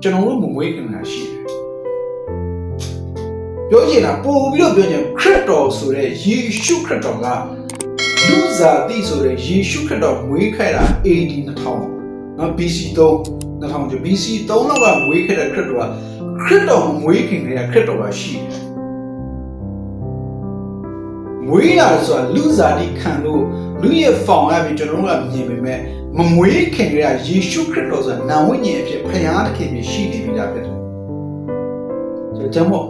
ကျွန်တော်တို့မမွေးခင်တာရှိတယ်ပြောချင်တာပို့ပြီးတော့ပြောချင်ခရစ်တော်ဆိုတဲ့ယေရှုခရစ်တော်ကလူစားတိဆိုတဲ့ယေရှုခရစ်တော်မွေးခဲ့တာ AD 2000နော် BC 2000ကျော် BC 3လောက်ကမွေးခဲ့တဲ့ခရစ်တော်ကခရစ်တော်မွေးခင်တဲ့ခရစ်တော်ကရှိတယ်မွေးလာဆိုတာလူစားတိခံလို့လူရဲ့ဖောင်ရပြီးကျွန်တော်တို့ကမြင်ပေမဲ့မမွေးခင်တဲ့ယေရှုခရစ်တော်ဆိုတာနာဝိညာဉ်အဖြစ်ဖခင်သခင်ကြီးရှိနေပြီလားဖြစ်တယ်ကျွန်တော်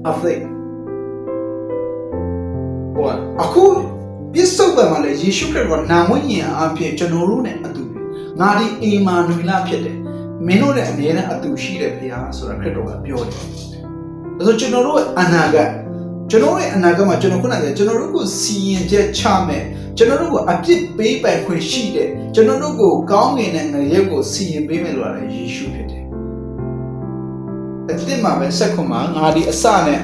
အဖေဘောအခုပြစ္ဆုတ်ပံမှာလေယေရှုခရစ်တော်နာမဝိညာဉ်အဖြစ်ကျွန်တော်တို့နဲ့အတူငါဒီအေမာနွေလဖြစ်တယ်မင်းတို့နဲ့အမြဲတမ်းအတူရှိတယ်ဖခင်ဆိုတာခရစ်တော်ကပြောတယ်ဒါဆိုကျွန်တော်တို့အနာဂတ်ကျွန်တော်ရဲ့အနာဂတ်မှာကျွန်တော်ခုနကကျွန်တော်တို့ကိုစီရင်ချက်ချမယ်ကျွန်တော်တို့ကိုအပြစ်ပေးပိုင်ခွင့်ရှိတယ်ကျွန်တော်တို့ကိုကောင်းငင်တဲ့ငရဲကိုစီရင်ပေးမယ်လို့လည်းယေရှုဖြစ်တယ်အတိတ်မှာပဲဆက်ခွန်မှာငါဒီအစနဲ့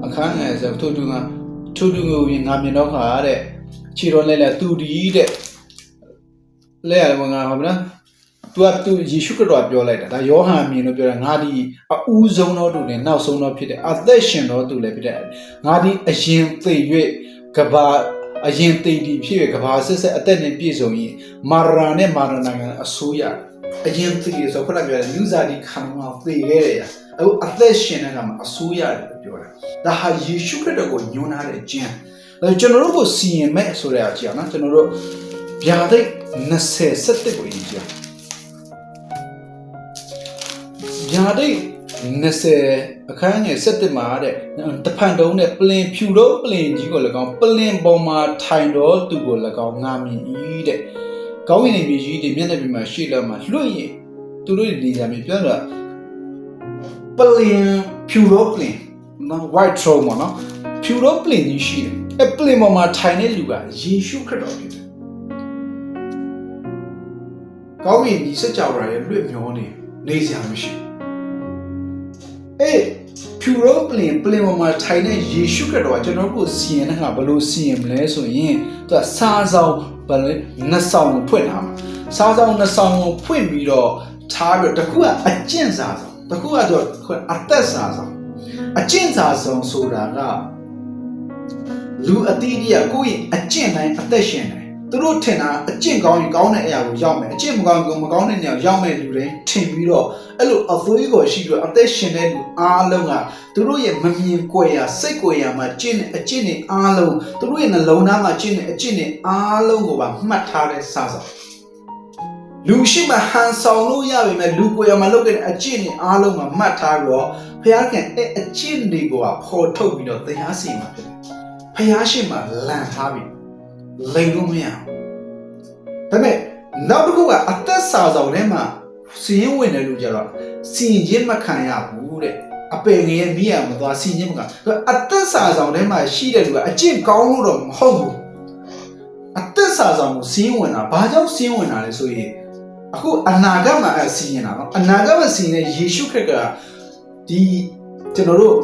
အခန်းငယ်ဆိုထို့သူကထို့သူကိုငါမြင်တော့ခါတဲ့ခြေတော်လဲသူဒီတဲ့လဲရတယ်ငါဟုတ်မလားသူယေရှုခရစ်တော်ပြောလိုက်တာဒါယောဟန်မြင်လို့ပြောတာငါဒီအဦးဆုံးသောသူနဲ့နောက်ဆုံးသောဖြစ်တယ်အသက်ရှင်သောသူလည်းဖြစ်တယ်ငါဒီအရင်သိ၍ကဘာအရင်သိတည်ဖြစ်၍ကဘာဆက်ဆက်အသက်နဲ့ပြည့်စုံရင်မာရနဲ့မာရနာကအစိုးရအရင်သိရဆိုခုနပြောတယ်လူစားဒီခံမှာသိခဲ့ရအခုအသက်ရှင်တဲ့ကမှာအစိုးရတယ်လို့ပြောတာဒါဟာယေရှုခရစ်တော်ကိုညွှန်းထားတဲ့ကျမ်းကျွန်တော်တို့ကိုစီရင်မဲ့ဆိုတဲ့အကြောင်းနော်ကျွန်တော်တို့ဗျာဒိတ်27ကိုကြည့်ကြဗျာဒိတ်20အခန်းငယ်7မှာတဲ့တဖန်တုံးနဲ့ပလင်ဖြူတော့ပလင်ကြီးကို၎င်းပလင်ပေါ်မှာထိုင်တော့သူကို၎င်းငါမြင်၏တဲ့ကောင်းကင်မြေကြီးတွေမျက်နှာပြင်မှာရှိလာမှာလွတ်ရင်သူတို့နေရာမြေပြောတာပလင်ဖြူတော့ပလင်နော် white throne ပေါ့နော်ဖြူတော့ပလင်ကြီးရှိတယ်အဲပလင်ပေါ်မှာထိုင်တဲ့လူကယေရှုခရစ်တော်ဖြစ်တယ်ကောင်းကင်ကြီးစကြဝဠာရဲ့လွတ်မျောနေစရာမရှိဖြူရောပလင်ပေါ်မှာထိုင်တဲ့ယေရှုခရစ်တော်ကကျွန်တော်တို့စီရင်တဲ့ဟာဘယ်လိုစီရင်မလဲဆိုရင်သူကစားဆောင်ဘယ်လဲနှစ်ဆောင်ကိုဖွင့်ထားမှာစားဆောင်နှစ်ဆောင်ကိုဖွင့်ပြီးတော့ထားပြီးတော့တခုကအကျင့်စာဆောင်တခုကတော့အသက်စာဆောင်အကျင့်စာဆောင်ဆိုတာကလူအတိအကျကိုယ့်ရဲ့အကျင့်တိုင်းအသက်ရှင်တယ်သူတို့ထင်တာအကျင့်ကောင်းရင်ကောင်းတဲ့အရာကိုရောက်မယ်အကျင့်မကောင်းရင်မကောင်းတဲ့နေရာကိုရောက်မယ်လူတွေထင်ပြီးတော့အဲ့လိုအသွေးကိုရှိပြီးတော့အသက်ရှင်တဲ့လူအားလုံးကသူတို့ရဲ့မမြင်ကွယ်ရာစိတ်ကွယ်ရာမှာကျင့်တဲ့အကျင့်တွေအားလုံးသူတို့ရဲ့နှလုံးသားမှာကျင့်တဲ့အကျင့်တွေအားလုံးကိုပါမှတ်ထားတဲ့စာဆောင်လူရှိမှဟန်ဆောင်လို့ရပေမဲ့လူကွယ်ရာမှာလုပ်တဲ့အကျင့်တွေအားလုံးမှာမှတ်ထားပြီးတော့ဘုရားခင်အဲ့အကျင့်တွေကိုပါပေါ်ထုတ်ပြီးတော့တရားစီရင်မှာဖြစ်တယ်ဘုရားရှိမှလန်ထားပြီးလိမ်လို့မရဘူးဒါပေမဲ့နောက်တစ်ခုကအသက်စာဆောင်ထဲမှာစီရင်ဝင်တယ်လို့ကြတော့စီရင်ခြင်းမခံရဘူးတဲ့အပင်ငယ်မိရမသွားစီရင်ခြင်းမခံအသက်စာဆောင်ထဲမှာရှိတဲ့လူကအကျင့်ကောင်းလို့တော့မဟုတ်ဘူးအသက်စာဆောင်ကိုစီရင်ဝင်တာဘာကြောင့်စီရင်ဝင်တာလဲဆိုရင်အခုအနာဂတ်မှာစီရင်တာနော်အနာဂတ်မှာစီရင်တဲ့ယေရှုခရစ်ကဒီကျွန်တော်တို့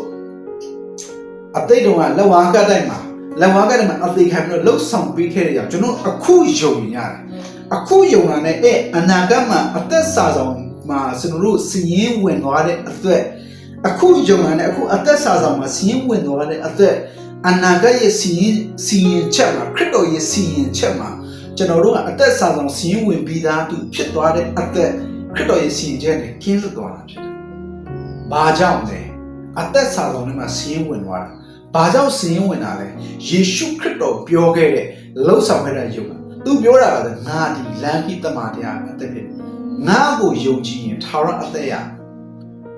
အတိတ်တုန်းကလက်ဝါးကတိုင်းမှာလက်ဝါးကတည်းကအသေးခံပြီးတော့လှုပ်ဆောင်ပေးခဲ့တဲ့ကြောင့်ကျွန်တော်အခုယုံရတယ်အခုယုံတာနဲ့အနာဂတ်မှာအသက်စာဆောင်မှာကျွန်တော်တို့စီရင်ဝင်သွားတဲ့အသက်အခုယုံတာနဲ့အခုအသက်စာဆောင်မှာစီရင်ဝင်သွားတဲ့အသက်အနာဂတ်ရဲ့စီရင်ချက်မှာခရစ်တော်ရဲ့စီရင်ချက်မှာကျွန်တော်တို့ကအသက်စာဆောင်စီရင်ဝင်ပြီးသားသူဖြစ်သွားတဲ့အသက်ခရစ်တော်ရဲ့စီရင်ချက်နဲ့ကင်းလွတ်သွားတာဖြစ်တယ်။ဘာကြောင့်လဲအသက်စာဆောင်ထဲမှာစီရင်ဝင်သွားတာဘာကြောင့်စီရင်ဝင်တာလဲယေရှုခရစ်တော်ပြောခဲ့တဲ့လှုပ်ဆောင်ခဲ့တဲ့ယုံသူပြောတာကလည်းငါဒီလမ်းကြီးတမန်တရားအသက်ဖြစ်ငါ့ကိုယုံကြည်ရင်ထာဝရအသက်ရ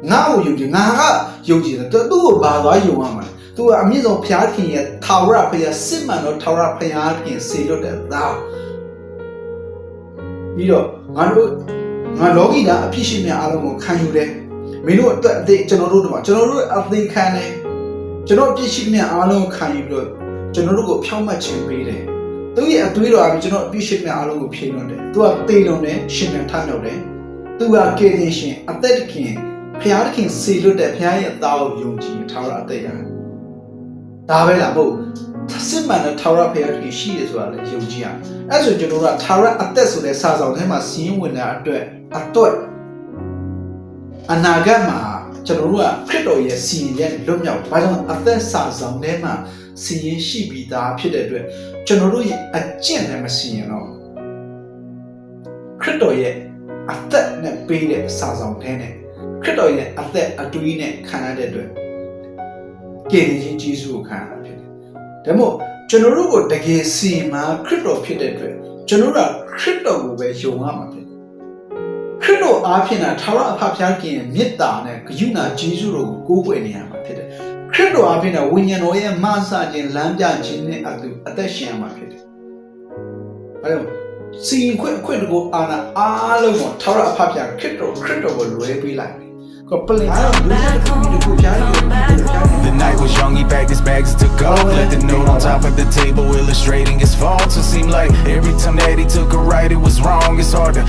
ငါ့ကိုယုံကြည်ငါကယုံကြည်တယ်သူ့ကိုဘာသွားယုံရမှာလဲသူကအမြင့်ဆုံးဘုရားခင်ရဲ့ထာဝရဘုရားစစ်မှန်သောထာဝရဘုရားခင်စေလွတ်တဲ့သားပြီးတော့ငါလောကီသားအဖြစ်ရှိမြအားလုံးကိုခံယူတယ်မင်းတို့အတွက်အသေးကျွန်တော်တို့အသေးခံတယ်ကျွန်တော်ပြည့်ရှိမြအားလုံးခံယူပြီးတော့ကျွန်တော်တို့ကိုဖြောင့်မတ်ခြင်းပေးတယ်သူရဲ့အသွေးတော်အပြင်ကျွန်တော်ပြည့်ရှိမြအားလုံးကိုဖြည့်လွှတ်တယ်သူကသေလွန်တယ်ရှင်ပြန်ထမြောက်တယ်သူကကယ်တင်ရှင်အသက်ခင်ဘုရားခင်စေလွတ်တဲ့ဘုရားရဲ့သားကိုယုံကြည်ထားတာအသက်ရဒါပဲလားမဟုတ် စစ်မှန်တဲ့ထာဝရဘုရားကြီးရှိတယ်ဆိုတာလည်းယုံကြည်ရမယ်အဲ့ဆိုကျွန်တော်တို့ကထာဝရအသက်ဆိုတဲ့စာဆောင်ထဲမှာစီးရင်ဝင်တဲ့အတွက်အနာဂတ်မှာကျွန်တော်တို့ကခရစ်တော်ရဲ့စီရင်ရဲ့လွတ်မြောက်ဘာကြောင့်အသက်စာဆောင်ထဲမှာစီရင်ရှိပြီးသားဖြစ်တဲ့အတွက်ကျွန်တော်တို့ရဲ့အကျင့်နဲ့မစီရင်တော့ခရစ်တော်ရဲ့အသက်နဲ့ပေးတဲ့စာဆောင်ထဲနဲ့ခရစ်တော်ရဲ့အသက်အတူကြီးနဲ့ခံရတဲ့အတွက်ကယ်တင်ခြင်းကျေးဇူးကိုခံရတာဖြစ်တယ်။ဒါမို့ကျွန်တော်တို့ကိုတကယ်စီမှာခရစ်တော်ဖြစ်တဲ့အတွက်ကျွန်တော်တို့ကခရစ်တော်ကိုပဲယုံရမှာဖြစ်တယ်။ခရစ်တော်အားဖြင့်ထာဝရအဖဖျားခင်ရဲ့မေတ္တာနဲ့ဂရုဏာကျေးဇူးတော်ကိုကိုးကွယ်နေရမှာဖြစ်တယ်။ခရစ်တော်အားဖြင့်ဝိညာဉ်တော်ရဲ့မဆာခြင်းလမ်းပြခြင်းနဲ့အတူအသက်ရှင်ရမှာဖြစ်တယ်။အဲဒါစီရင်ခွင့်အခွင့်တကူအာဏာအားလုံးကိုထာဝရအဖဖျားခရစ်တော်ကိုလွှဲပေးလိုက်တယ်။ကိုပလင်အားလုံးလူတွေတကူဖျားယူ The night was young, he packed his bags and took off. Left the note on top of the table, illustrating his faults. It seemed like every time that he took a right, it was wrong. It's hard to